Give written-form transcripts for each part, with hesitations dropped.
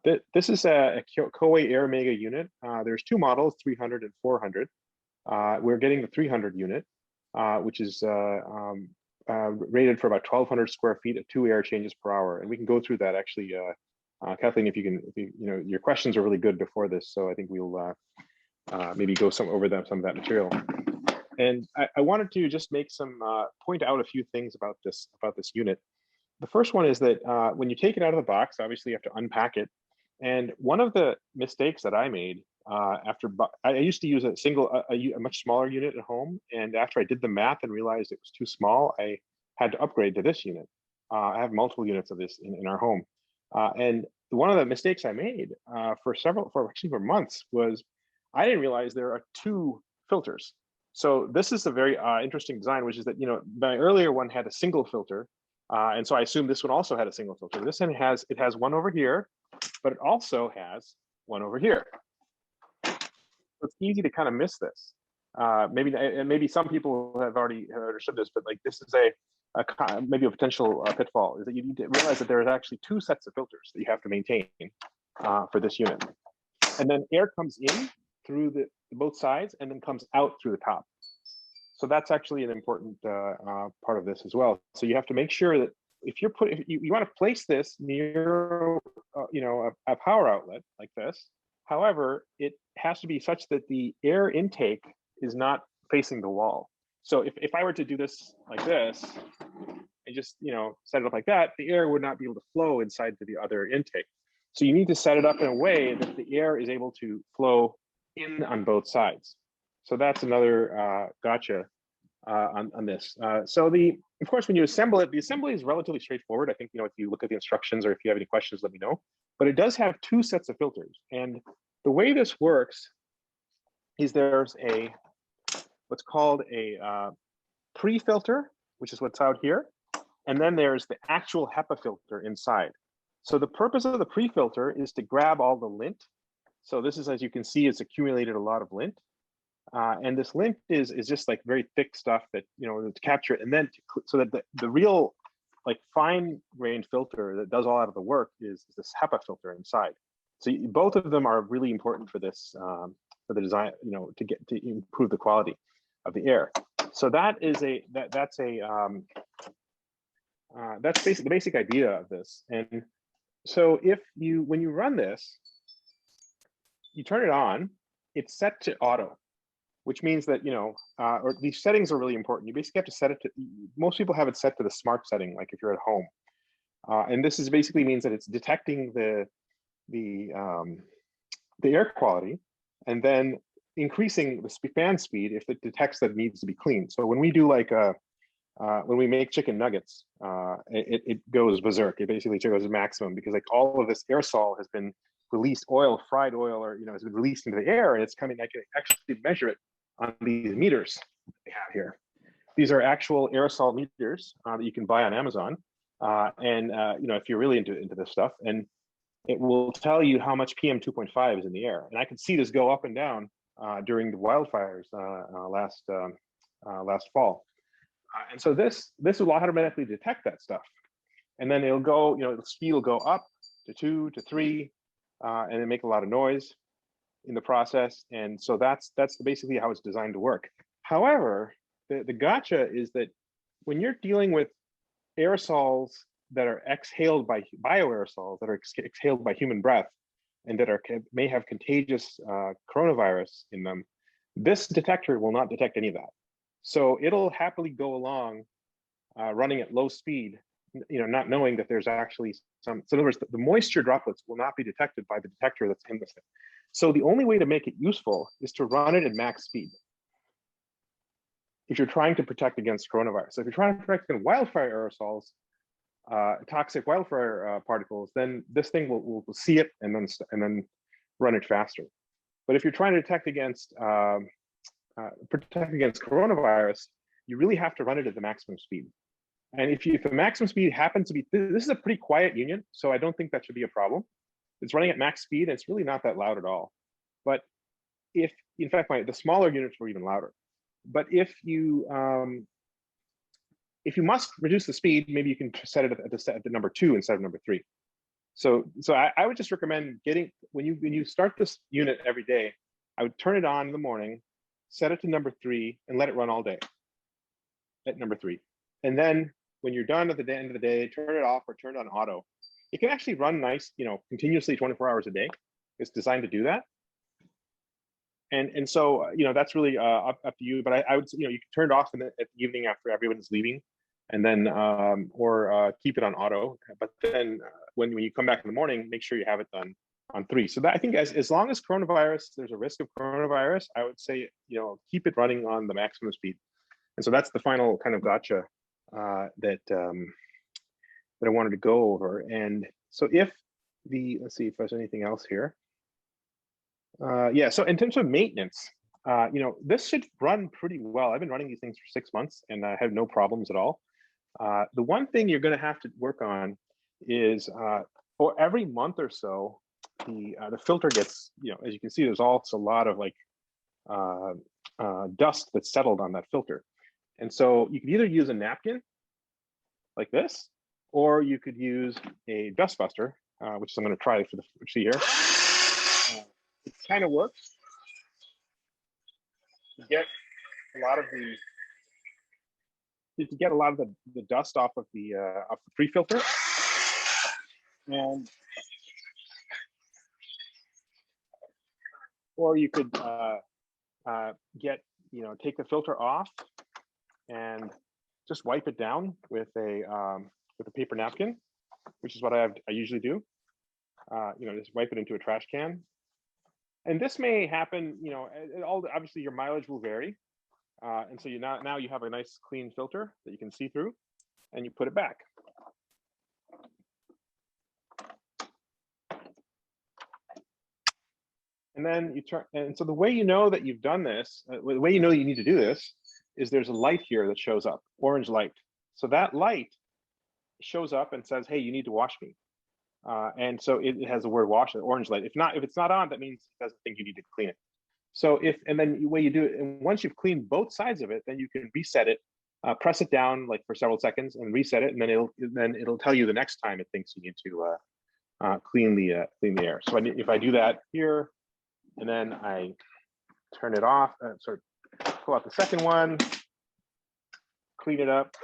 This is a Coway Airmega unit. There's two models, 300 and 400. We're getting the 300 unit, which is rated for about 1,200 square feet at 2 air changes per hour. And we can go through that actually, Kathleen, if you your questions are really good before this. So I think we'll maybe go over some of that material. And I wanted to just make point out a few things about this unit. The first one is that when you take it out of the box, obviously you have to unpack it. And one of the mistakes that I made I used to use a much smaller unit at home. And after I did the math and realized it was too small, I had to upgrade to this unit. I have multiple units of this in our home. And one of the mistakes I made for months was I didn't realize there are two filters. So this is a very interesting design, which is that, my earlier one had a single filter. And so I assumed this one also had a single filter. This one has one over here, but it also has one over here. So it's easy to kind of miss this. Maybe some people have already understood this, but like this is maybe a potential pitfall, is that you need to realize that there is actually two sets of filters that you have to maintain for this unit. And then air comes in through both sides and then comes out through the top. So that's actually an important part of this as well. So you have to make sure that if you want to place this near a power outlet like this. However, it has to be such that the air intake is not facing the wall. So if I were to do this like this and just set it up like that, the air would not be able to flow inside to the other intake. So you need to set it up in a way that the air is able to flow in on both sides. So that's another gotcha on this. Of course, when you assemble it, the assembly is relatively straightforward. I think, if you look at the instructions or if you have any questions, let me know. But it does have two sets of filters. And the way this works is there's what's called a pre-filter, which is what's out here. And then there's the actual HEPA filter inside. So the purpose of the pre-filter is to grab all the lint. So this is, as you can see, it's accumulated a lot of lint. And this lint is just like very thick stuff that, to capture it. And then so that the real like fine grained filter that does all out of the work is this HEPA filter inside. So both of them are really important for this, for the design, to improve the quality of the air. So that's basically the basic idea of this. And so when you run this, you turn it on, it's set to auto, which means that, or these settings are really important. You basically have to set it to, most people have it set to the smart setting, like if you're at home. And this is basically means that it's detecting the air quality and then increasing the fan speed if it detects that it needs to be cleaned. So when we do when we make chicken nuggets, it goes berserk. It basically goes to maximum because like all of this aerosol has been released, fried oil, or has been released into the air, and it's coming. I can actually measure it on these meters we have here. These are actual aerosol meters that you can buy on Amazon, if you're really into this stuff, and it will tell you how much PM 2.5 is in the air. And I could see this go up and down during the wildfires last fall. And so this will automatically detect that stuff, and then it'll go. The speed will go up to 2 to 3. And they make a lot of noise in the process. And so that's basically how it's designed to work. However, the gotcha is that when you're dealing with aerosols that are exhaled by bioaerosols that are exhaled by human breath and that may have contagious coronavirus in them, this detector will not detect any of that. So it'll happily go along running at low speed, not knowing that there's actually so in other words, the moisture droplets will not be detected by the detector that's in this thing. So the only way to make it useful is to run it at max speed if you're trying to protect against coronavirus. So if you're trying to protect against wildfire aerosols, toxic wildfire particles, then this thing will see it and then run it faster. But if you're trying to protect against coronavirus, you really have to run it at the maximum speed. And if the maximum speed happens to be, this is a pretty quiet unit, so I don't think that should be a problem. It's running at max speed, and it's really not that loud at all. But in fact, the smaller units were even louder. But if you must reduce the speed, maybe you can set it at the number 2 instead of number 3. So I would just recommend getting, when you start this unit every day, I would turn it on in the morning, set it to number 3, and let it run all day at number 3. And then when you're done at the end of the day, turn it off or turn it on auto. It can actually run nice, continuously 24 hours a day. It's designed to do that. And so, that's really up to you. But I would, you can turn it off at the evening after everyone's leaving, and then or keep it on auto. But then when you come back in the morning, make sure you have it done on 3. So that, I think, as long as there's a risk of coronavirus, I would say, keep it running on the maximum speed. And so that's the final kind of gotcha that I wanted to go over. And so let's see if there's anything else here. Yeah, so in terms of maintenance, this should run pretty well. I've been running these things for 6 months and I have no problems at all. The one thing you're going to have to work on is, for every month or so, the filter gets, as you can see, there's also a lot of like dust that's settled on that filter. And so you could either use a napkin like this, or you could use a dust buster, which I'm going to try for the see here. It kind of works. You get a lot of the dust off of the pre-filter, and or you could take the filter off and just wipe it down with a paper napkin, which is what I usually do. Just wipe it into a trash can. And this may happen, obviously your mileage will vary. And so now you have a nice clean filter that you can see through, and you put it back. And then you turn, and so the way you know that you've done this, the way you know you need to do this, is there's a light here that shows up, orange light. So that light shows up and says, hey, you need to wash me. And so it has the word wash, the orange light. If it's not on, that means it doesn't think you need to clean it. So and then the way you do it, and once you've cleaned both sides of it, then you can reset it, press it down like for several seconds and reset it. And then it'll tell you the next time it thinks you need to clean the air. So if I do that here, and then I turn it off, pull out the second one, clean it up.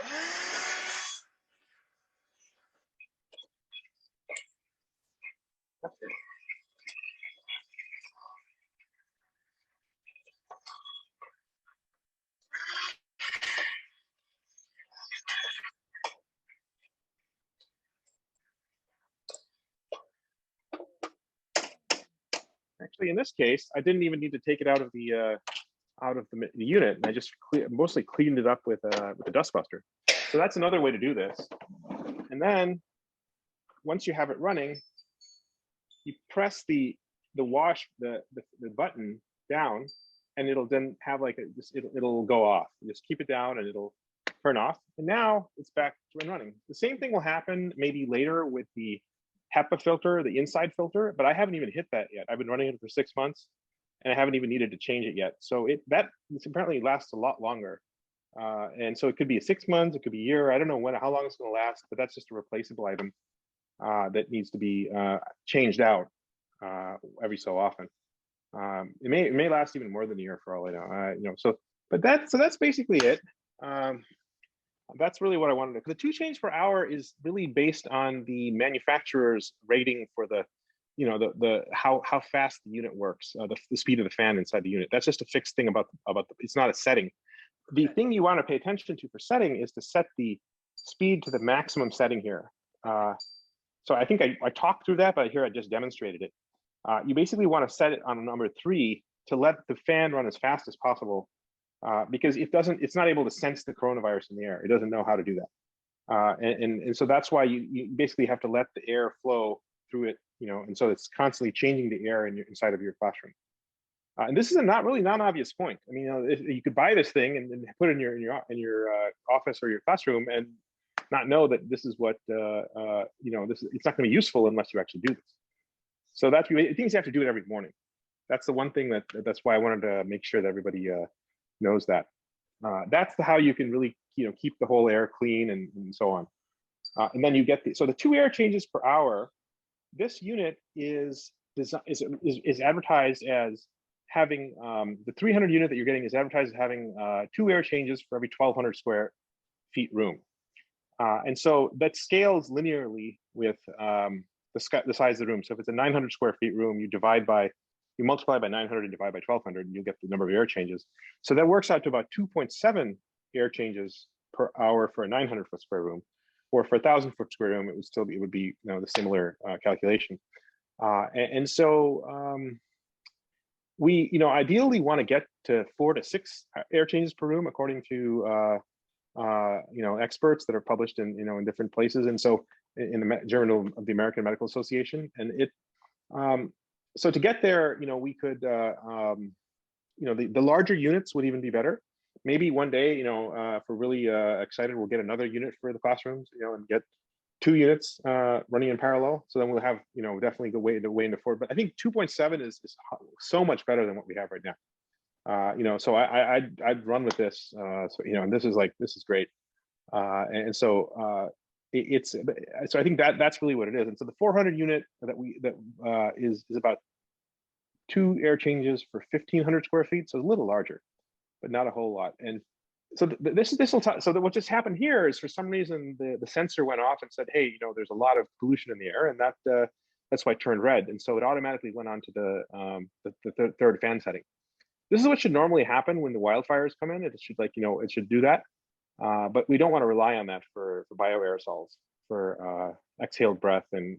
Actually, in this case, I didn't even need to take it out of the unit, and I just mostly cleaned it up with a dust buster. So that's another way to do this. And then once you have it running, you press the button down, and it'll then have like it'll go off. You just keep it down, and it'll turn off. And now it's back to running. The same thing will happen maybe later with the HEPA filter, the inside filter, but I haven't even hit that yet. I've been running it for 6 months, and I haven't even needed to change it yet. So this apparently lasts a lot longer. And so it could be 6 months, it could be a year. I don't know how long it's going to last, but that's just a replaceable item that needs to be changed out every so often. It may last even more than a year for all I know. But that's basically it. That's really what I wanted to. The 2 chains per hour is really based on the manufacturer's rating for the how fast the unit works, the speed of the fan inside the unit. That's just a fixed thing about it's not a setting. The thing you want to pay attention to for setting is to set the speed to the maximum setting here. So I think I talked through that, but here I just demonstrated it. You basically want to set it on number 3 to let the fan run as fast as possible, because it's not able to sense the coronavirus in the air. It doesn't know how to do that. And so that's why you basically have to let the air flow through it, and so it's constantly changing the air inside of your classroom. And this is a not obvious point. I mean, you could buy this thing and put it in your office or your classroom and not know that this is what it's not going to be useful unless you actually do this. So things you have to do it every morning. That's the one thing that's why I wanted to make sure that everybody knows that. That's how you can really keep the whole air clean and so on. And then you get the 2 air changes per hour. this unit is advertised as having the 300 unit that you're getting is advertised as having 2 air changes for every 1,200 square feet room. And so that scales linearly with the size of the room. So if it's a 900 square feet room, you multiply by 900 and divide by 1,200, and you'll get the number of air changes. So that works out to about 2.7 air changes per hour for a 900 foot square room, or for a 1,000 foot square room, it would be the similar calculation. And so we ideally want to get to 4 to 6 air changes per room, according to experts that are published in different places. And so in the Journal of the American Medical Association, and so to get there, we could the larger units would even be better. Maybe one day, if we're really excited, we'll get another unit for the classrooms, and get 2 units running in parallel. So then we'll have, definitely go way into 4. But I think 2.7 is so much better than what we have right now. So I'd run with this. And this is great. And so so I think that's really what it is. And so the 400 unit that is about 2 air changes for 1,500 square feet. So it's a little larger, but not a whole lot. And so what just happened here is, for some reason, the sensor went off and said, hey, there's a lot of pollution in the air, and that's why it turned red. And so it automatically went on to the third fan setting. This is what should normally happen when the wildfires come in. It should it should do that, but we don't want to rely on that for bioaerosols, for exhaled breath and